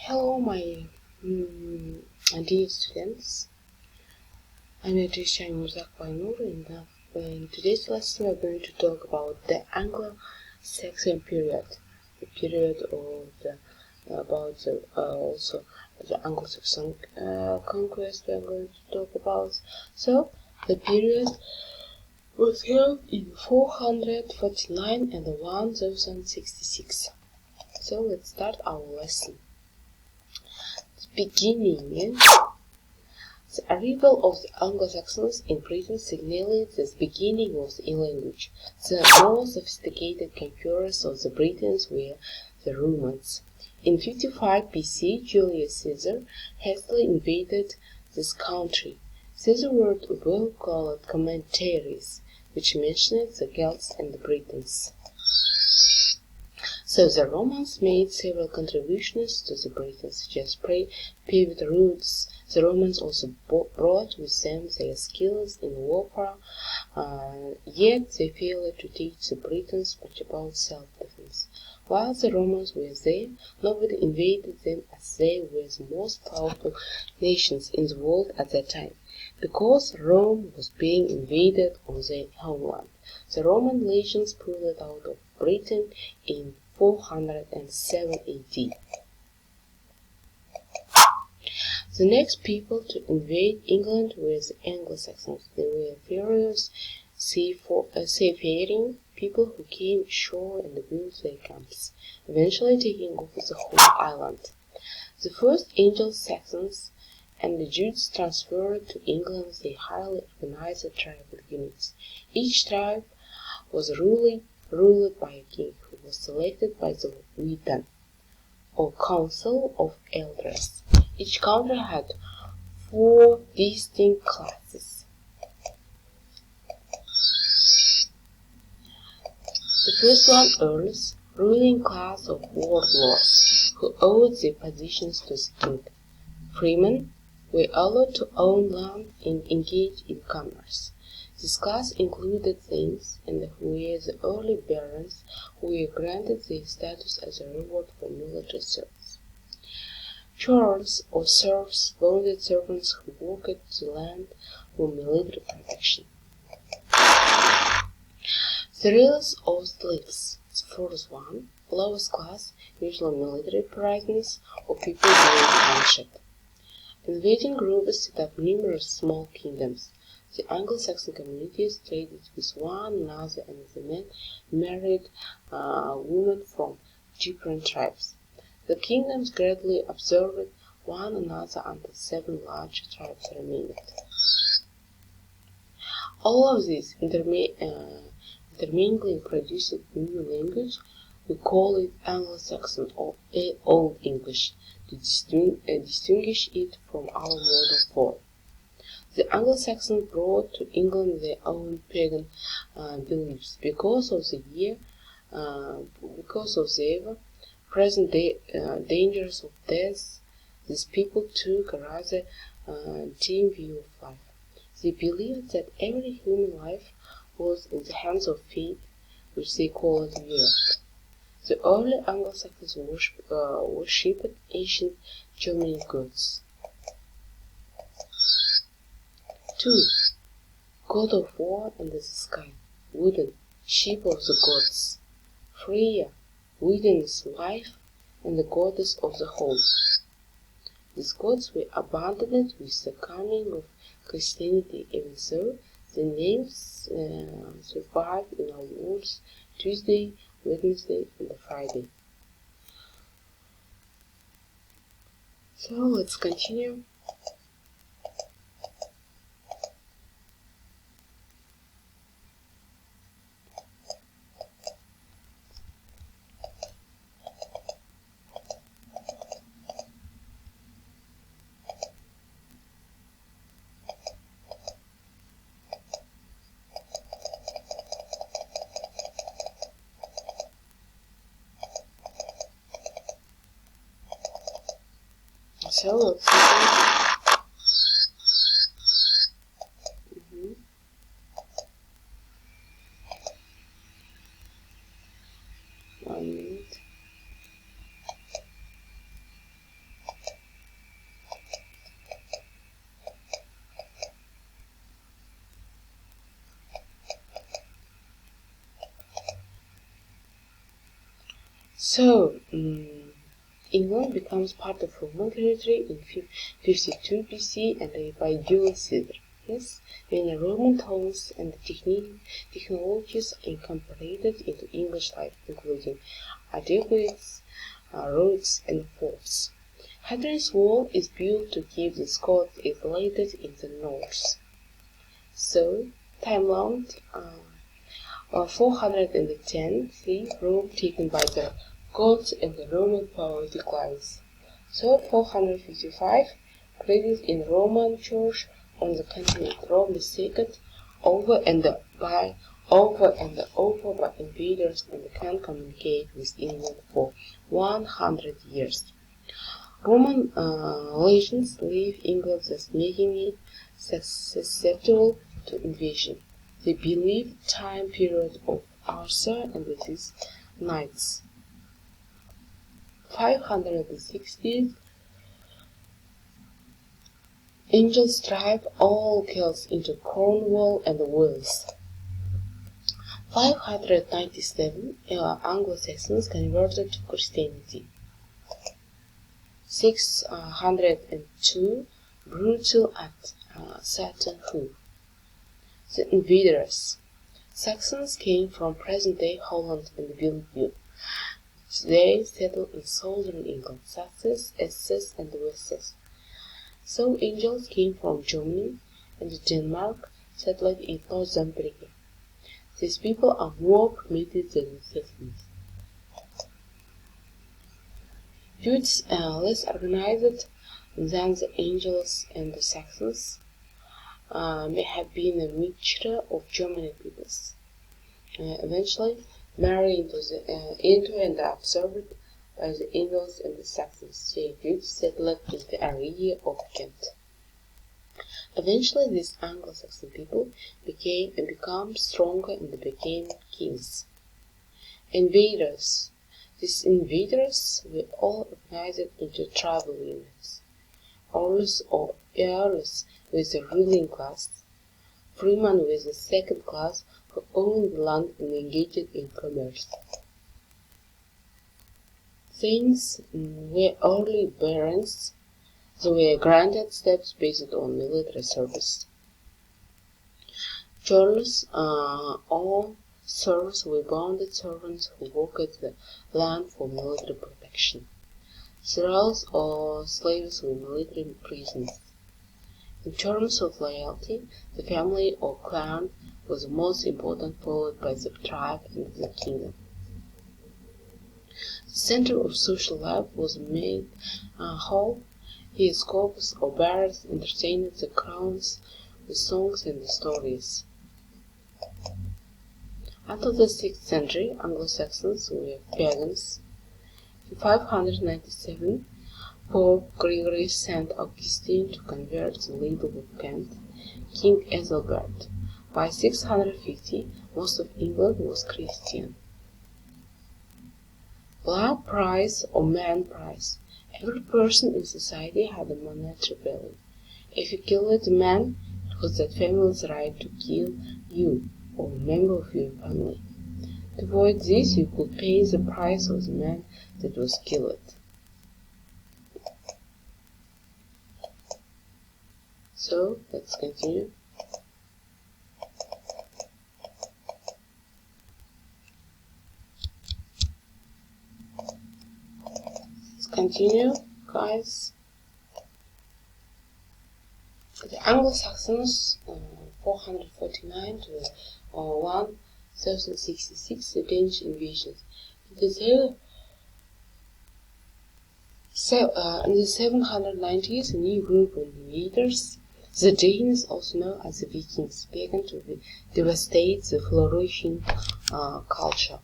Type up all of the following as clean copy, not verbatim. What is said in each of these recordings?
Hello, my dear students. I'm your teacher Umirzakova A, in today's lesson we're going to talk about the Anglo-Saxon period, the period of also the Anglo-Saxon conquest we're going to talk about. So the period was held in 449 and 1066. So let's start our lesson. Beginning. The arrival of the Anglo-Saxons in Britain signaled the beginning of the language. The more sophisticated conquerors of the Britons were the Romans. In 55 BC, Julius Caesar hastily invaded this country. Caesar wrote a book called Commentaries, which mentioned the Celts and the Britons. So the Romans made several contributions to the Britons, such as paved roads. The Romans also brought with them their skills in warfare, yet they failed to teach the Britons much about self-defense. While the Romans were there, nobody invaded them, as they were the most powerful nations in the world at that time, because Rome was being invaded on their homeland. The Roman legions pulled out of Britain in 407 AD. The next people to invade England were the Anglo-Saxons. They were furious, seafaring people who came ashore and built their camps, eventually taking over the whole island. The first Anglo-Saxons and the Jutes transferred to England the highly organized tribal units. Each tribe was ruled by a king who was selected by the Witan, or Council of Elders. Each country had 4 distinct classes. The first one, earls, ruling class of warlords, who owed their positions to the king. Freemen were allowed to own land and engage in commerce. This class included thanes, and who were the early barons, who were granted their status as a reward for military service. Churls, or serfs, bonded servants who worked the land for military protection. Cereals or slaves, the first one, lowest class, usually military prisoners or people being punished. Invading groups set up numerous small kingdoms. The Anglo-Saxon communities traded with one another, and the men married women from different tribes. The kingdoms gradually absorbed one another until 7 large tribes remained. All of these intermingling produced a new language. We call it Anglo-Saxon or Old English to distinguish it from our modern form. The Anglo-Saxons brought to England their own pagan beliefs. Because of their present dangers of death, these people took a rather dim view of life. They believed that every human life was in the hands of fate, which they called will. The early Anglo-Saxons worshipped ancient Germanic gods. 2. God of War and the Sky, Woden, ship of the gods. Freya, Woden's wife and the goddess of the home. These gods were abandoned with the coming of Christianity, even so the names survive in our words: Tuesday, Wednesday, and Friday. So let's continue. So let's continue. One minute. So, England becomes part of Roman territory in 52 BC and led by Julius Caesar. Yes, many Roman towns and technologies incorporated into English life, including aqueducts, roads, and forts. Hadrian's Wall is built to keep the Scots isolated in the north. So, timeline 410 Rome taken by the Goths and the Roman power declines. So 455 crisis in Roman Church on the continent. Rome is taken over and over by invaders and can't communicate with England for 100 years. Roman legions leave England, thus making it susceptible to invasion. The believed time period of Arthur and his knights. 560 angels drive all Celts into Cornwall and Wales. 597 Anglo-Saxons converted to Christianity. 602 brutal at Saxon Who. The invaders. Saxons came from present-day Holland and Belgium. They settled in southern England, Sussex, Essex, and Wessex. So angels came from Germany and Denmark, settled in northern Britain. These people are more primitive than the Saxons. Jutes less organized than the angels and the Saxons, may have been a mixture of German peoples. Eventually, married into and absorbed by the Angles and the Saxons. The Jutes settled in the area of Kent. Eventually, these Anglo-Saxon people became stronger and became kings. Invaders. These invaders were all organized into tribal units. Earls or earls with the ruling class, freemen with the second class who owned the land and engaged in commerce. Saints were early barons. They were granted steps based on military service. Churls or serfs were bonded servants who worked the land for military protection. Thralls or slaves were military prisoners. In terms of loyalty, the family or clan was the most important, followed by the tribe and the kingdom. The center of social life was made hall. Episcopes or barons entertained the crowns with songs and stories. Until the 6th century, Anglo-Saxons were pagans. In 597, Pope Gregory sent Augustine to convert the leader of Kent, King Ethelbert. By 650, most of England was Christian. Blood price or man price. Every person in society had a monetary value. If you killed a man, it was that family's right to kill you or a member of your family. To avoid this, you could pay the price of the man that was killed. So, let's continue. Continue, guys. The Anglo-Saxons, 449 to 1066, the Danish invasions. In the 790s, a new group of invaders, the Danes, also known as the Vikings, began to devastate the flourishing culture.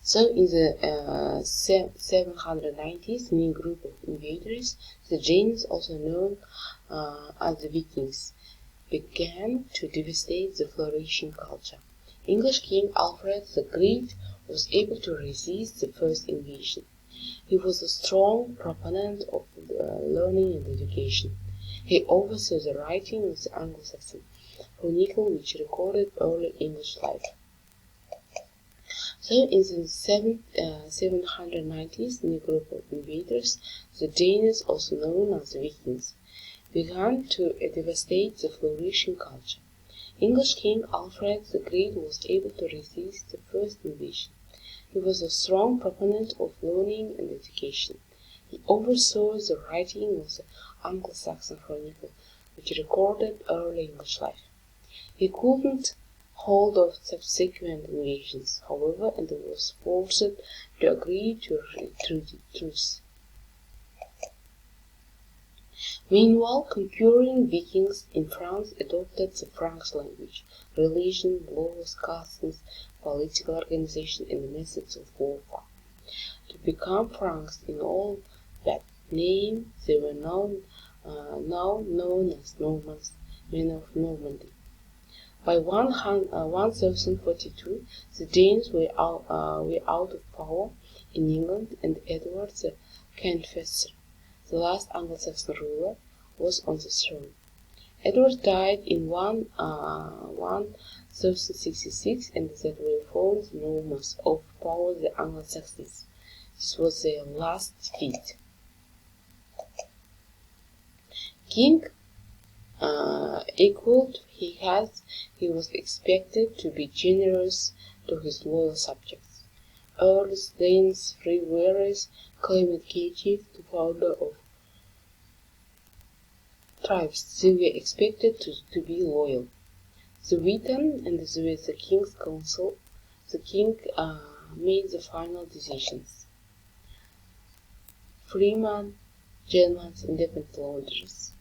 So in the 790s, a new group of invaders, the Danes, also known as the Vikings, began to devastate the flourishing culture. English King Alfred the Great was able to resist the first invasion. He was a strong proponent of learning and education. He oversaw the writing of the Anglo-Saxon Chronicle, which recorded early English life. So in the 790s, a new group of invaders, the Danes, also known as Vikings, began to devastate the flourishing culture. English King Alfred the Great was able to resist the first invasion. He was a strong proponent of learning and education. He oversaw the writing of the Anglo-Saxon Chronicle, which recorded early English life. He couldn't hold off subsequent invasions, however, and was forced to agree to a truce. Meanwhile, conquering Vikings in France adopted the Frankish language, religion, laws, customs, political organization, and the methods of warfare. To become Franks in all but name, they were now known as Normans, men of Normandy. By 1042, the Danes were out of power in England, and Edward the Confessor, the last Anglo-Saxon ruler, was on the throne. Edward died in 1066, and that were found the Normans overpowered the Anglo-Saxons. This was their last defeat. King equaled he was expected to be generous to his loyal subjects. Earls, Danes, free warriors claimed kinship to founder of tribes. They were expected to be loyal. The Witan and the King's Council, the King made the final decisions. Freemen, Germans, independent lawyers,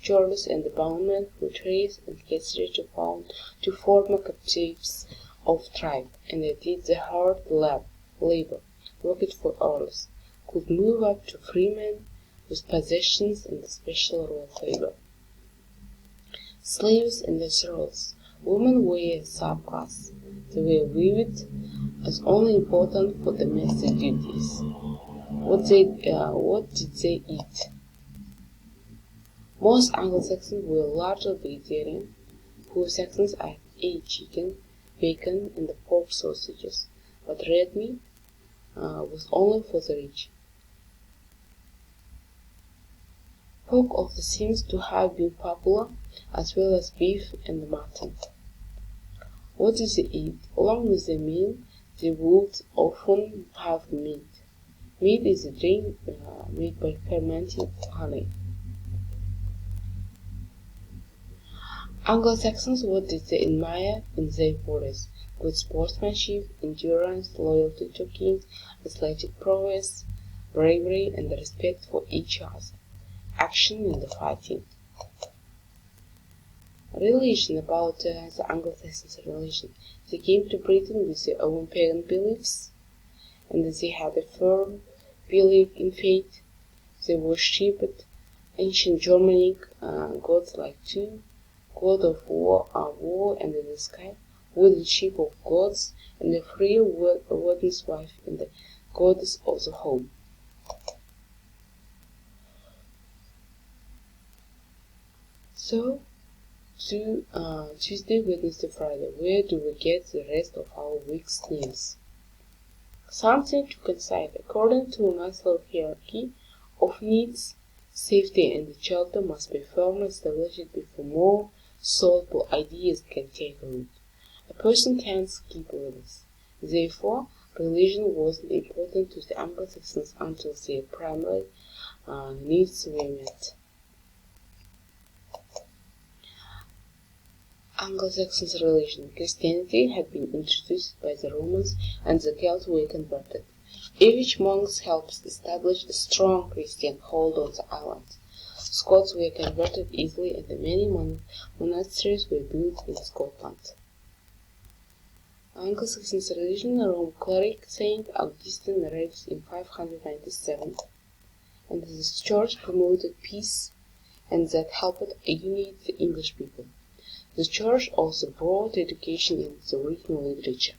churls and the bondmen who traced and castrated to former captives of tribe, and they did the hard labor, worked for earls, could move up to freemen with possessions and special royal favor. Slaves and their thralls, women were a subclass. They were viewed as only important for domestic duties. What did they eat? Most Anglo-Saxons were largely vegetarian. Poor Saxons ate chicken, bacon, and the pork sausages, but red meat was only for the rich. Pork also seems to have been popular, as well as beef and mutton. What did they eat? Along with the meal, they would often have meat. Meat is a drink made by fermented honey. Anglo-Saxons, what did they admire in their warriors? Good sportsmanship, endurance, loyalty to king, athletic prowess, bravery, and respect for each other. Action in the fighting. Religion. About the Anglo-Saxons religion. They came to Britain with their own pagan beliefs, and they had a firm belief in fate. They worshipped ancient Germanic gods like Thor, god of war and the sky, wooden ship of gods, and the Freya, Woden's wife, and the goddess of the home. So, to Tuesday, Wednesday, Friday, where do we get the rest of our week's news? Something to consider. According to a Maslow hierarchy of needs, safety and shelter must be firmly established before more thoughtful ideas can take root. A person can't skip limits. Therefore, religion wasn't important to the Anglo-Saxons until their primary needs were met. Anglo-Saxons religion. Christianity had been introduced by the Romans, and the Celts were converted. Irish monks helped establish a strong Christian hold on the island. Scots were converted easily, and many monasteries were built in Scotland. Anglo-Saxons religion. Rome cleric Saint Augustine married in 597, and the church promoted peace, and that helped unite the English people. The church also brought education in the written literature.